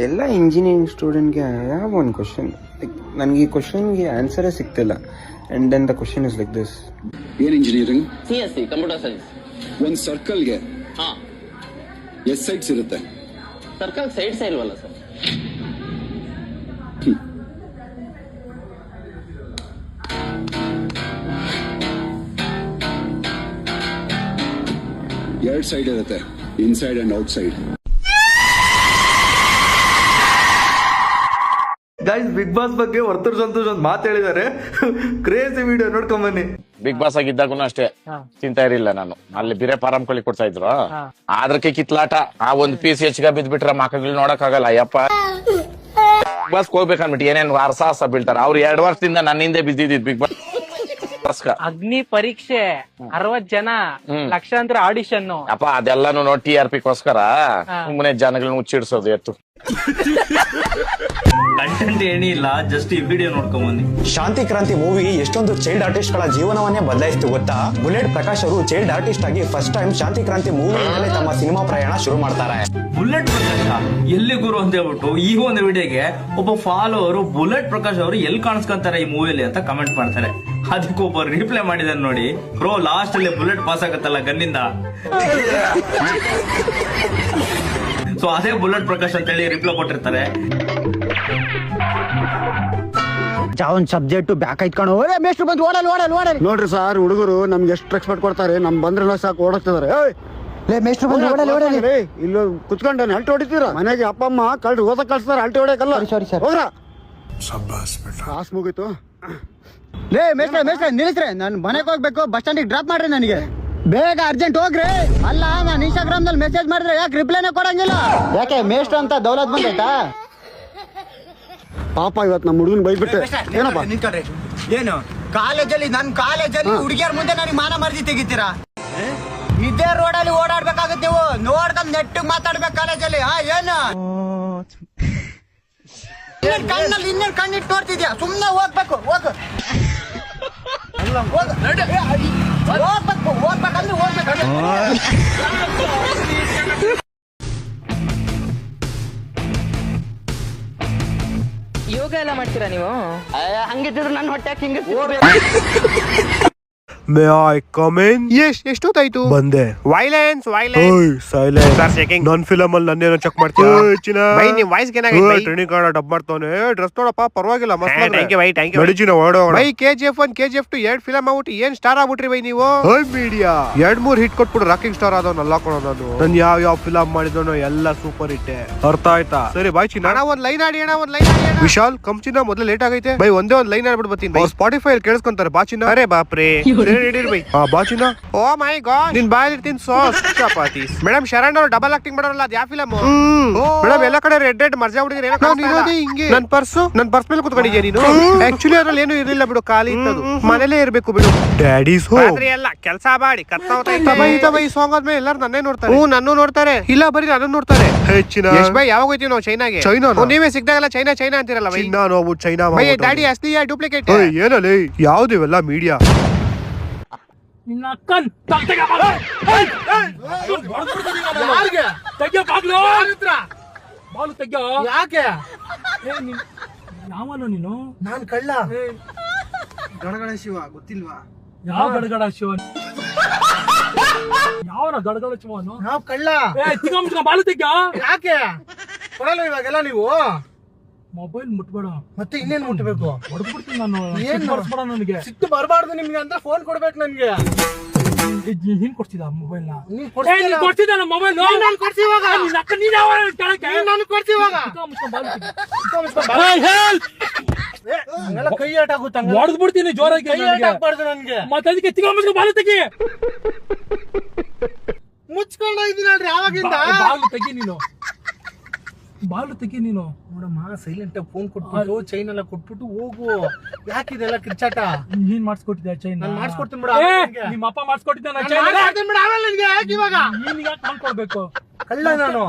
ಎಲ್ಲ ಇಂಜಿನಿಯರಿಂಗ್ ಸ್ಟೂಡೆಂಟ್ಗೆ I have one question. Like ನನಗೆ ಈ ಕ್ವಶನ್ಗೆ ಆನ್ಸರೇ ಸಿಗ್ತಿಲ್ಲ. And then the question is like this. ಏನ್ ಇಂಜಿನಿಯರಿಂಗ್? CSC computer science. ಒಂದು ಸರ್ಕಲ್ಗೆ ಎಷ್ಟು ಸೈಡ್ಸ್ ಇರುತ್ತೆ? ಸರ್ಕಲ್ ಸೈಡ್ಸ್ ಇಲ್ವಲ್ಲ ಸರ್? ಎರಡು ಸೈಡ್ ಇರುತ್ತೆ, inside and outside. Guys, Big Boss ಬಗ್ಗೆ ವರ್ತೂರ್ ಸಂತೋಷ್ ಒಂದು ಮಾತು ಹೇಳಿದ್ದಾರೆ. ಕ್ರೇಜಿ ವಿಡಿಯೋ ನೋಡ್ಕೊಂಡ್ ಬನ್ನಿ. ಬಿಗ್ ಬಾಸ್ ಆಗಿದ್ದಾಗೂ ಅಷ್ಟೇ ತಿಂತಾ ಇರಲಿಲ್ಲ ನಾನು. ಅಲ್ಲಿ ಬೇರೆ ಫಾರಂ ಕೋಳಿ ಕೊಡ್ತಾ ಇದ್ರು, ಅದ್ರಕ್ಕೆ ಕಿತ್ಲಾಟ. ಆ ಒಂದ್ ಪೀಸ್ ಹೆಚ್ಚಿಗೆ ಬಿದ್ಬಿಟ್ರೆ ಮಕ್ಕಳು ನೋಡಕ್ ಆಗಲ್ಲ. ಅಯ್ಯಪ್ಪ, ಬಿಗ್ ಬಾಸ್ ಹೋಗ್ಬೇಕನ್ಬಿಟ್ಟು ಏನೇನ್ ಸಾಹಸ ಬೀಳ್ತಾರ. ಅವ್ರು 2 ವರ್ಷದಿಂದ ನನ್ನ ಹಿಂದೆ ಬಿದ್ದಿದ್ದು ಬಿಗ್ ಬಾಸ್. ಅಗ್ನಿ ಪರೀಕ್ಷೆ, 60 ಜನ, ಲಕ್ಷಾಂತರ ಆಡಿಷನ್. ಅಪ್ಪ ಅದೆಲ್ಲಾನು ನೋಡಿ TRP ಗೋಸ್ಕರ ಸುಮ್ಮನೆ ಜನಗಳನ್ನ ಮುಚ್ಚಿಡ್ಸೋದು ಎತ್ತು. ಕಂಟೆಂಟ್ ಏನಿಲ್ಲ, ಜಸ್ಟ್ ಈ ವಿಡಿಯೋ ನೋಡ್ಕೊಂಡ್ ಬನ್ನಿ. ಶಾಂತಿ ಕ್ರಾಂತಿ ಮೂವಿ ಎಷ್ಟೊಂದು ಚೈಲ್ಡ್ ಆರ್ಟಿಸ್ಟ್ ಗಳ ಜೀವನವನ್ನೇ ಬದಲಾಯಿಸಿತು ಗೊತ್ತಾ? ಬುಲೆಟ್ ಪ್ರಕಾಶ್ ಅವರು ಚೈಲ್ಡ್ ಆರ್ಟಿಸ್ಟ್ ಆಗಿ ಫಸ್ಟ್ ಟೈಮ್ ಶಾಂತಿ ಕ್ರಾಂತಿ ಮೂವಿ ಮೇಲೆ ತಮ್ಮ ಸಿನಿಮಾ ಪ್ರಯಾಣ ಶುರು ಮಾಡ್ತಾರೆ. ಬುಲೆಟ್ ಪ್ರಕಾಶ್ ಎಲ್ಲಿ ಗುರು ಅಂತ ಹೇಳ್ಬಿಟ್ಟು ಈಗ ಒಂದು ವಿಡಿಯೋಗೆ ಒಬ್ಬ ಫಾಲೋವರು ಬುಲೆಟ್ ಪ್ರಕಾಶ್ ಅವರು ಎಲ್ಲಿ ಕಾಣಿಸ್ಕೊಂತಾರೆ ಈ ಮೂವಿಯಲ್ಲಿ ಅಂತ ಕಮೆಂಟ್ ಮಾಡ್ತಾರೆ. ಅದಕ್ಕೊಬ್ಬ ರಿಪ್ಲೈ ಮಾಡಿದಾರೆ ನೋಡಿ, ಬ್ರೋ ಲಾಸ್ಟ್ ಅಲ್ಲಿ ಬುಲೆಟ್ ಪಾಸ್ ಆಗತ್ತಲ್ಲ ಗನ್ನಿಂದ, ಸೊ ಅದೇ ಬುಲೆಟ್ ಪ್ರಕಾಶ್ ಅಂತ ಹೇಳಿ ರಿಪ್ಲೈ ಕೊಟ್ಟಿರ್ತಾರೆ. ಒಂದ್ ಸಬ್ಜೆಕ್ಟ್ ಬ್ಯಾಕ್ ಐತ್ಕೊಂಡು ಮೇಷ್ಟ್ರು ಬಂದು ಓಡಲ್ ನೋಡ್ರಿ ಸರ್, ಹುಡುಗರು ನಮ್ಗೆ ಎಷ್ಟು ರೆಸ್ಪೆಕ್ಟ್ ಕೊಡ್ತಾರೆ. ನಮ್ ಬಂದ್ರೆ ಸಾಕು ಓಡಕ್ತಿದಾರೆ. ಮೇಷ್ಟ್ರು ಬಂದು ಓಡಲ್ ಇಲ್ಲೂ ಕುತ್ಕೊಂಡ ಅಲ್ಟಿ ಹೊಡಿತೀರ. ಮನೆಗೆ ಅಪ್ಪ ಅಮ್ಮ ಕಳ್ರಿ ಓದಕ್ ಕಳ್ಸ್ತಾರ, ಅಲ್ಟಿ ಹೊಡಿಯಕಲ್ಲ. ಸಾರಿ ಸರ್, ಹೋಗ್ರ ಕ್ಲಾಸ್ ಮುಗೀತು. ಮೇಷ್ಟ್ರ ನಿಲ್ಲಿಸ್ರೆ, ನಾನು ಮನೆಗೆ ಹೋಗ್ಬೇಕು, ಬಸ್ ಸ್ಟ್ಯಾಂಡಿಗೆ ಡ್ರಾಪ್ ಮಾಡ್ರಿ ನನಗೆ ಬೇಗ, ಅರ್ಜೆಂಟ್ ಹೋಗ್ರಿ. ಅಲ್ಲ, ನಾನು ಇನ್ಸ್ಟಾಗ್ರಾಮ್ ನಲ್ಲಿ ಮೆಸೇಜ್ ಮಾಡಿದ್ರೆ ಯಾಕೆ ರಿಪ್ಲೈನೇ ಕೊಡಂಗಿಲ್ಲ? ಯಾಕೆ ಮೇಷ್ಟ್ರು ಅಂತ ದೌಲತ್ ಬಂದೈತಾ? ಪಾಪ ಇವತ್ತು ನಮ್ಮ ಹುಡುಗನ್ ಬೈದ್ಬಿಟ್ಟೆ. ಏನಪ್ಪ ಏನು ಕಾಲೇಜಲ್ಲಿ, ನನ್ನ ಕಾಲೇಜಲ್ಲಿ ಹುಡುಗಿಯರ ಮುಂದೆ ನನಗೆ ಮಾನ ಮರ್ಜಿ ತೆಗಿತೀರಾ? ಇದೇ ರೋಡಲ್ಲಿ ಓಡಾಡ್ಬೇಕಾಗತ್ತೆ. ನೀವು ನೋಡ್ಕೊಂಡ್ ನೆಟ್ಟಿಗೆ ಮಾತಾಡ್ಬೇಕು ಕಾಲೇಜಲ್ಲಿ. ಏನು ಕಣ್ಣಲ್ಲಿ ಇನ್ನೇನು ಕಣ್ಣಿಟ್ಟು ನೋಡ್ತಿದ್ಯಾ? ಸುಮ್ಮನೆ ಹೋಗ್ಬೇಕು, ಹೋಗ್ಬೇಕಂದ್ರೆ ಹೋಗ್ಬೇಕು. ಯೋಗ ಎಲ್ಲ ಮಾಡ್ತೀರಾ ನೀವು? ಹಂಗಿದ್ರು ನನ್ನ ಹೊಟ್ಟೆ ಹಿಂಗ. May I come in? ಎಷ್ಟೊತ್ತಾಯ್ತು? ಬಂದೆ. ವೈಲೆನ್ಸ್ ನನ್ ಫಿಲಮ್ ಅಲ್ಲಿ ನನ್ನೇನೋ ಚೆಕ್ ಮಾಡ್ತೀಯ? ನಿಮ್ ವಾಯ್ಸ್ ಟ್ರೈನಿಂಗ್ ಕಾರ್ಡ್ ಡಬ್ ಮಾಡ್ತಾನೆ. ಡ್ರೆಸ್ ನೋಡಪ್ಪ ಪರವಾಗಿಲ್ಲ, ಮಸ್ತ್. KGF 1 KGF 2 2 ಫಿಲಮ್ ಆಗ್ಬಿಟ್ಟು ಏನ್ ಸ್ಟಾರ್ ಆಗ್ಬಿಟ್ರಿ ಬೈ ನೀವು. ಮೀಡಿಯಾ 2-3 ಹಿಟ್ ಕೊಟ್ಬಿಟ್ಟು ರಾಕಿಂಗ್ ಸ್ಟಾರ್ ಆದವನಲ್ಲ ಕೊಡೋ ನಾನು. ನನ್ ಯಾವ ಫಿಲಮ್ ಮಾಡಿದವನು ಎಲ್ಲ ಸೂಪರ್ ಹಿಟ್. ಅರ್ಥ ಆಯ್ತಾ? ಸರಿ ಬಾಯ್ ಚಿನ್ನ, ಒಂದ್ ಲೈನ್ ಆಡಿ ಅಣ್ಣ, ಒಂದ್ ಲೈನ್ ಆಡಿ. ವಿಶಾಲ್ ಕಮ್ ಚಿನ್ನ, ಮೊದಲು ಲೇಟ್ ಆಗೈತೆ ಬೈ, ಒಂದೇ ಒಂದ್ ಲೈನ್ ಆಡ್ಬಿಟ್ಟು ಬರ್ತೀನಿ. ಸ್ಪಾಟಿಫೈ ಅಲ್ಲಿ ಕೇಳಿಸ್ಕೊಂತಾರೆ. ಬಾ ಚಿನ್ನ. ಅರೆ ಬಾಪ್ರೆ, ಬಾಚಿನ. ಓ ಮೈ ಗಾಡ್, ನಿನ್ ಬಾಯಲ್ಲಿ ಇರ್ತೀನಿ ಸಾಸ್ ಚಪಾತಿ. ಮೇಡಮ್ ಶರಣ್ ಅವರು ಡಬಲ್ ಆಕ್ಟಿಂಗ್ ಮಾಡೋರಲ್ಲ, ಅದ್ ಯಾವ ಫಿಲಮ್? ಮೇಡಮ್ ಎಲ್ಲ ಕಡೆ ರೆಡ್ ಮರ್ಜಾ ಹುಡುಗಿರ ಹಿಂಗೆ. ನನ್ ಪರ್ಸ್ ಮೇಲೆ ಕುತ್ಕೊಂಡಿದ್ಯಾ ನೀನು? ಆಕ್ಚುಲಿ ಅದ್ರಲ್ಲಿ ಏನು ಇರ್ಲಿಲ್ಲ ಬಿಡು, ಖಾಲಿ ಇತ್ತದು. ಮನೇಲೇ ಇರ್ಬೇಕು ಬಿಡು. ಡ್ಯಾಡೀಸ್ ಎಲ್ಲ ಕೆಲಸ ಮಾಡಿ ಈ ಸಾಂಗ್ ಆದ್ಮೇಲೆ ಎಲ್ಲಾರು ನನ್ನೇ ನೋಡ್ತಾರೆ. ನನ್ನೂ ನೋಡ್ತಾರೆ. ಇಲ್ಲ ಬರೀ ನನ್ನ ನೋಡ್ತಾರೆ. ಹೆಚ್ಚಿನ ಬೈ ಯಾವಾಗ ಹೋಯ್ತೀವಿ ನಾವು ಚೈನಾಗೆ? ನೀವೇ ಸಿಕ್ದಾಗಲ್ಲ ಚೈನಾ ಅಂತಿರಲ್ಲ ಬೈ. ನಾವು ಚೈನಾ ಡ್ಯಾಡಿ ಅಸ್ಲಿಯಾ ಡೂಪ್ಲಿಕೇಟ್? ಏನಲ್ಲ ಯಾವ್ದು ಇವೆಲ್ಲ ಮೀಡಿಯಾ. ನಿನ್ನ ಅಕ್ಕನ್ ಯಾಕೆ ಯಾವನು ನೀನು? ನಾನ್ ಕಳ್ಳ. ಗಡಗಡ ಶಿವ ಗೊತ್ತಿಲ್ವಾ? ಯಾವ ಗಡಗಡ ಶಿವ? ಯಾವನ ಗಡಗಡ ಶಿವನು? ನಾವ್ ಕಳ್ಳ. ಬಾಲು ತೆಗ್ಯ. ಯಾಕೆ ಕೊಡಲ್ಲ ಇವಾಗೆಲ್ಲ ನೀವು? ಮೊಬೈಲ್ ಮುಟ್ಬೇಡ. ಮತ್ತೆ ಇನ್ನೇನ್ ಮುಟ್ಬೇಕು? ಹೊಡ್ಬಿಡ್ತೀನಿ ನಾನು. ಏನ್ ಮಾಡಿಸ್ಬೇಡ ನನಗೆ. ಸಿಟ್ಟು ಬರಬಾರ್ದು ನಿಮ್ಗೆ ಅಂತ ಫೋನ್ ಕೊಡ್ಬೇಕು ನನ್ಗೆ. ನೀನ್ ಕೊಡ್ತಿದ್ದ ಮೊಬೈಲ್ ನ? ನೀನ್ ಕೊಡ್ತಿದ್ದ ಮೊಬೈಲ್? ನಾನು ಕೊಡ್ತೀವಾಗ ಕೈ ಆಟಾಗುತ್ತೆ. ಹೊಡೆದ್ಬಿಡ್ತೀನಿ ಜೋರಾಗಿ. ನನ್ಗೆ ಮತ್ತೆ ಅದಕ್ಕೆ ಬಾಲು ತೆಗಿ. ಮುಚ್ಕೊಂಡು ಇದ್ದೀನಲ್ರಿ ಯಾವಾಗಿಂದ. ಬಾಲು ತೆಗಿ ನೀನು, ಬಾಲು ತೆಗಿ ನೀನು. ನೋಡಮ್ಮ, ಸೈಲೆಂಟ್ ಆಗಿ ಫೋನ್ ಕೊಟ್ಬಿಟ್ಟು ಚೈನ್ ಎಲ್ಲ ಕೊಟ್ಬಿಟ್ಟು ಹೋಗು. ಯಾಕಿದೆಲ್ಲ ಕಿರ್ಚಾಟ? ನೀನ್ ಮಾಡಿಸ್ಕೊಟ್ಟಿದ್ದೆ ಚೈನ್? ನಾನು ಮಾಡಿಸ್ಕೊಡ್ತೀನಿ ಬಿಡ. ನಿಮ್ಮ ಅಪ್ಪ ಮಾಡಿಸ್ಕೊಟ್ಟಿದ್ದ ಇವಾಗ ನೀನ್ ಯಾಕೆ ಮಾಡ್ಕೊಡ್ಬೇಕು? ಕಳ್ಳ ನಾನು.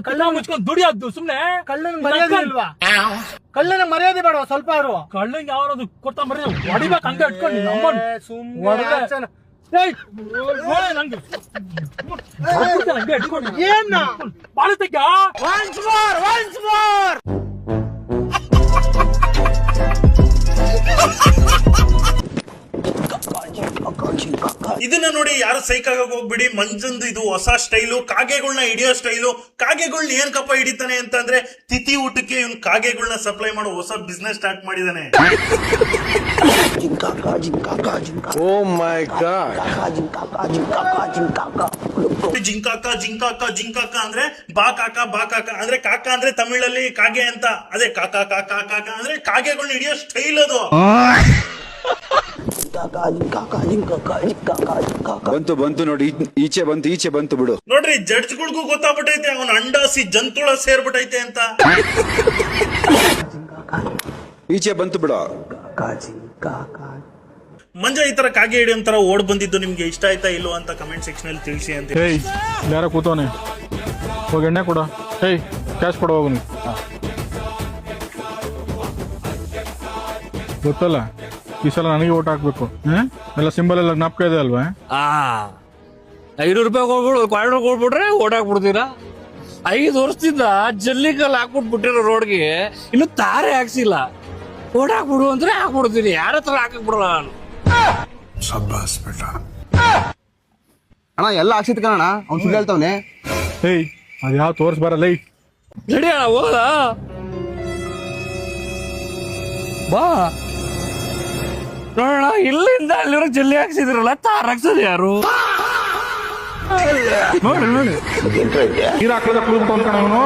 ಕಳ್ಳ ಮುಚ್ಕೊಂಡು ದುಡಿಯೋದು ಸುಮ್ನೆ. ಕಳ್ಳನ ಮರ್ಯಾದೆ ಇಲ್ವಾ? ಕಳ್ಳನ ಮರ್ಯಾದೆ ಬೇಡ ಸ್ವಲ್ಪ. ಅವರು ಕಳ್ಳಂಗೆ ಯಾವ್ದು ಕೊಡ್ತಾ ಮರ್ಯಾದೆ ಹೊಡಿಬೇಕು ಹಂಗೆ ಇಟ್ಕೊಂಡು. ಏನ ಬಾಳ ತೆಗ್ಗ ಇದನ್ನ ನೋಡಿ ಯಾರು ಸೈಕ್ ಆಗಕ್ ಹೋಗ್ಬಿಡಿ. ಮಂಜಂದು ಇದು ಹೊಸ ಸ್ಟೈಲು, ಕಾಗೆಗಳನ್ನ ಹಿಡಿಯೋ ಸ್ಟೈಲು. ಕಾಗೆಗಳನ್ನ ಏನ್ ಕಪ್ಪ ಹಿಡಿತಾನೆ ಅಂತಂದ್ರೆ ತಿಥಿ ಊಟಕ್ಕೆ ಇವ್ನು ಕಾಗೆಗಳನ್ನ ಸಪ್ಲೈ ಮಾಡೋ ಹೊಸ ಬಿಸ್ನೆಸ್ ಸ್ಟಾರ್ಟ್ ಮಾಡಿದಾನೆ. ಓ ಮೈ ಗಾಡ್. ಜಿಂಕಾಕ ಜಿಂಕಾಕ ಜಿಂಕಾಕ ಅಂದ್ರೆ ಬಾ ಕಾಕ ಅಂದ್ರೆ ಕಾಕ ಅಂದ್ರೆ ತಮಿಳಲ್ಲಿ ಕಾಗೆ ಅಂತ. ಅದೇ ಕಾಕ ಕಾಕ ಕಾಕ ಅಂದ್ರೆ ಕಾಗೆಗಳನ್ನ ಹಿಡಿಯೋ ಸ್ಟೈಲ್ ಅದು. ಬಂತು ನೋಡಿ, ಈಚೆ ಬಂತು ಬಿಡು. ನೋಡ್ರಿ ಜಡ್ಜ್ಗಳಿಗೂ ಗೊತ್ತಾಗ್ಬಿಟ್ಟೈತೆ ಅವನ ಅಂಡಾಸಿ ಜಂತುಳ ಸೇರ್ಬಿಟ್ಟೈತೆ ಅಂತ. ಈಚೆ ಬಂತು ಬಿಡು. ಮಂಜ ಈ ತರ ಕಾಗೆ ಹಿಡಿಯೋ ತರ ಓಡ್ ಬಂದಿದ್ದು ನಿಮ್ಗೆ ಇಷ್ಟ ಆಯ್ತಾ ಇಲ್ವೋ ಅಂತ ಕಮೆಂಟ್ ಸೆಕ್ಷನ್ ಅಲ್ಲಿ ತಿಳಿಸಿ ಅಂತ. ಯಾರ ಕೂತವನೆ, ಹೋಗಿ ಎಣ್ಣೆ ಕೊಡ. ಕ್ಯಾಶ್ ಕೊಡ ಹೋಗು. ಗೊತ್ತಲ್ಲ, ಈ ಸಲ ನನಗೆ ಓಟ್ ಹಾಕ್ಬೇಕು. ಎಲ್ಲ ಸಿಂಬಲ್ ಎಲ್ಲ ಜ್ಞಾಪಕ ಇದೆ ಅಲ್ವಾ? 500 ರೂಪಾಯಿ ಕೊಡ್ಬಿಡು, ಕ್ವಾರ್ಟರ್ ಕೊಡ್ಬಿಟ್ರೆ ಓಟ್ ಹಾಕ್ಬಿಡ್ತೀರಾ? 5 ವರ್ಷದಿಂದ ಜಲ್ಲಿಕಲ್ ಹಾಕ್ಬಿಟ್ಬಿಟ್ಟಿರೋ ರೋಡ್ಗೆ ಇನ್ನು ತಾರೆ ಹಾಕ್ಸಿಲ್ಲ. ಓಟ್ ಹಾಕ್ಬಿಡು ಅಂದ್ರೆ ಹಾಕ್ಬಿಡ್ತೀನಿ. ಯಾರ ಹತ್ರ ಹಾಕಕ್ ಬಿಡಲ್ಲ ನಾನು. ಅಣ್ಣ ಎಲ್ಲ ಹಾಕ್ಸಿದ್ ಕಣ, ಅವ್ನು ಸುಳ್ಳು ಹೇಳ್ತಾವನೆ. ಅದ್ ಯಾವ ತೋರ್ಸ್ ಬರಲ್ಲ. ರೆಡಿ ಅಣ್ಣ, ಹೋಗಲ್ಲ ಬಾ ನೋಡೋಣ. ಇಲ್ಲಿಂದ ಅಲ್ಲಿರೋ ಜಲ್ಲಿ ಹಾಕ್ಸಿದ್ರಲ್ಲ, ತಾರ್ ಹಾಕ್ಸೋದು ಯಾರು? ನೋಡಿ ನೀರ್ ಹಾಕ್ಲದ ಕುಳಿತು ಅನ್ಕಣ ಅವನು.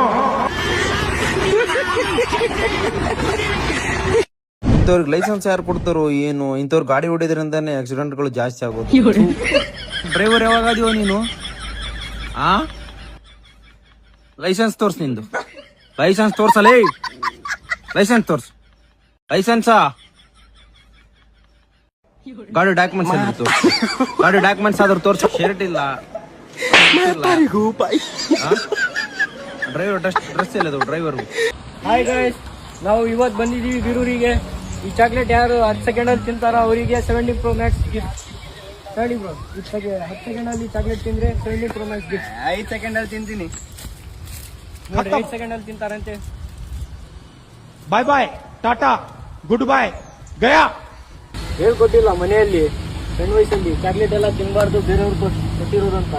ಇಂಥವ್ರಿಗೆ ಲೈಸೆನ್ಸ್ ಯಾರು ಕೊಡ್ತಾರೋ ಏನು? ಇಂಥವ್ರು ಗಾಡಿ ಹೊಡಿದ್ರಿಂದಾನೆ ಆಕ್ಸಿಡೆಂಟ್ಗಳು ಜಾಸ್ತಿ ಆಗೋದು. ಡ್ರೈವರ್ ಯಾವಾಗಾದೀವ ನೀನು? ಲೈಸೆನ್ಸ್ ತೋರ್ಸ್, ನಿಂದು ಲೈಸೆನ್ಸ್ ತೋರ್ಸಲೇ. ಲೈಸೆನ್ಸ್ ತೋರ್ಸ್. ಲೈಸೆನ್ಸಾ? ಗಾಡಿ ಡಾಕ್ಯುಮೆಂಟ್ಸ್ ಅಲ್ಲಿ ಗಾಡಿ ಡಾಕ್ಯುಮೆಂಟ್ಸ್ ಆದ್ರೂ ತೋರ್ಸ. ಶರ್ಟ್ ಇಲ್ಲ, ಡ್ರೈವರ್ ಡ್ರೆಸ್ ಇಲ್ಲ ಡ್ರೈವರ್. ಹಾಯ್ ಗೈಸ್, ನಾವು ಇವತ್ತು ಬಂದಿದ್ದೀವಿ ಬೀರೂರಿಗೆ. ಈ ಚಾಕ್ಲೇಟ್ ಯಾರು 10 ಸೆಕೆಂಡಲ್ಲಿ ತಿಂತಾರ ಅವರಿಗೆ 17 Pro Max ಗಿಫ್ಟ್. ಹೇಳಿ ಬ್ರೋ, 10 ಸೆಕೆಂಡಲ್ಲಿ ಚಾಕ್ಲೇಟ್ ತಿಂದ್ರೆ 17 Pro Max ಗಿಫ್ಟ್. 5 ಸೆಕೆಂಡಲ್ಲಿ ತಿಂತೀನಿ ನೋಡಿ, 5 ಸೆಕೆಂಡಲ್ಲಿ ತಿಂತಾರಂತೆ. ಬಾಯ್ ಬಾಯ್, ಟಾಟಾ, ಗುಡ್ ಬಾಯ್, ಗಯಾ. ಹೇಳ್ಕೊಟ್ಟಿಲ್ಲ ಮನೆಯಲ್ಲಿ ಸಣ್ಣ ವಯಸ್ಸಲ್ಲಿ ಚಾಕ್ಲೇಟ್ ಎಲ್ಲ ತಿನ್ಬಾರ್ದು, ಬೇರೆಯವ್ರು ಕೊಟ್ಟಿರೋದಂತ.